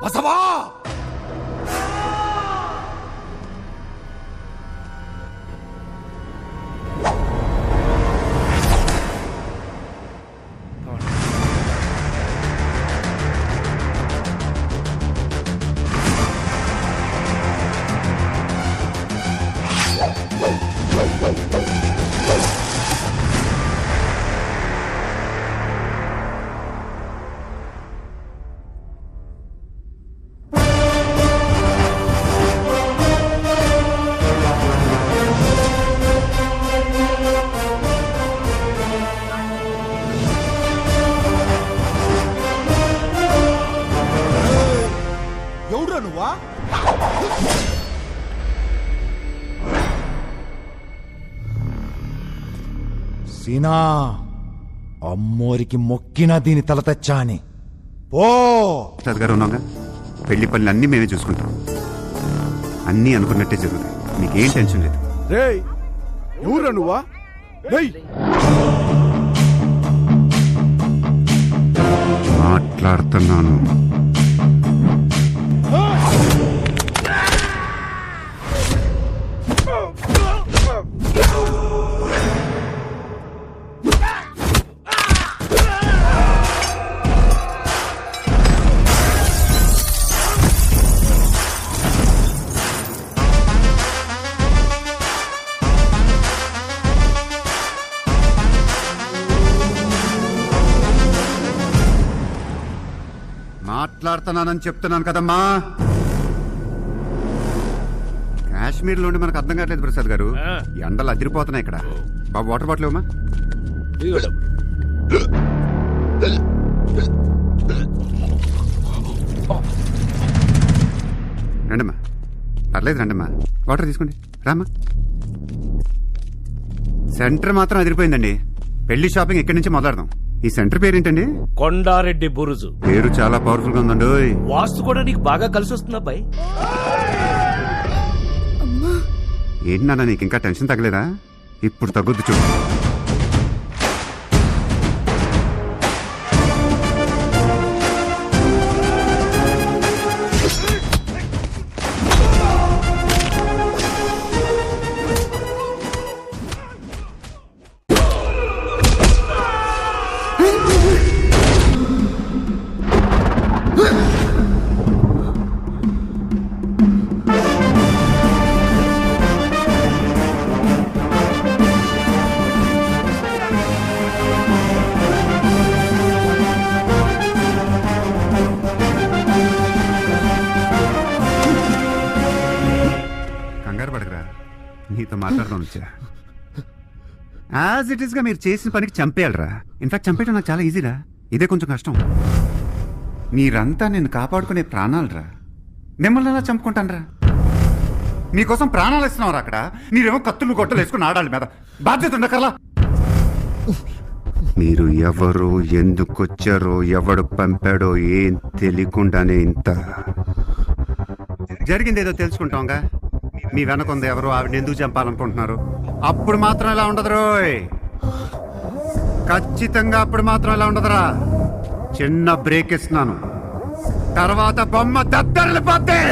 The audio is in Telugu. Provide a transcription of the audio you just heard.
బసవా ఎవడ్రా నువ్వా? సీనా, అమ్మోరికి మొక్కిన దీని తల తెచ్చా అని పో. గారు ఉన్నాగా, పెళ్లి పనులు అన్నీ మేమే చూసుకుంటాం. అన్నీ అనుకున్నట్టే జరుగుతాయి, మీకేం టెన్షన్ లేదు. రేయ్, ఎవరా నువ్వా? రేయ్, మాట్లాడుతున్నాను. మాట్లాడుతున్నానని చెప్తున్నాను కదమ్మా. కాశ్మీర్ లోని మనకు అర్థం కావట్లేదు ప్రసాద్ గారు, ఎండలు అదిరిపోతున్నాయి ఇక్కడ. బాబు వాటర్ బాటిల్ ఇవ్వమా? రండమ్మా, పర్లేదు రండమ్మా, వాటర్ తీసుకోండి. రామ్మా. సెంటర్ మాత్రం అదిరిపోయిందండి. పెళ్లి షాపింగ్ ఇక్కడి నుంచి మొదలెడదాం. ఈ సెంటర్ పేరేంటండి? కొండారెడ్డి బురుజు. పేరు చాలా పవర్ఫుల్ గా ఉందండి. వాస్తు కూడా నీకు బాగా కలిసి వస్తుంది అబ్బాయి. ఏంటి నాన్న, నీకు ఇంకా టెన్షన్ తగ్గలేదా? ఇప్పుడు తగ్గుద్దు చూడు. నీతో మాట్లాడదాం వచ్చా. యాజ్ ఇట్ ఈస్ గా మీరు చేసిన పనికి చంపేయాలరా. ఇన్ఫాక్ట్ చంపేయడం నాకు చాలా ఈజీరా, ఇదే కొంచెం కష్టం. మీరంతా నేను కాపాడుకునే ప్రాణాలరా, మిమ్మల్ని ఎలా చంపుకుంటానరా? మీకోసం ప్రాణాలు ఇస్తున్నారా అక్కడ, మీరేమో కత్తులు గొట్టలు వేసుకుని ఆడాలి మీద. బాధ్యత ఉండకర్లా. మీరు ఎవరు, ఎందుకు వచ్చారో, ఎవడు పంపాడో ఏం తెలియకుండానే ఇంత జరిగిందేదో తెలుసుకుంటాంగా. మీ వెనకొంది ఎవరు, ఆవిడ ఎందుకు చంపాలనుకుంటున్నారు, అప్పుడు మాత్రం ఇలా ఉండదు రోయ్. ఖచ్చితంగా అప్పుడు మాత్రం ఇలా ఉండదురా. చిన్న బ్రేక్ ఇస్తున్నాను, తర్వాత బొమ్మ దద్దరిల్లిపోద్ది.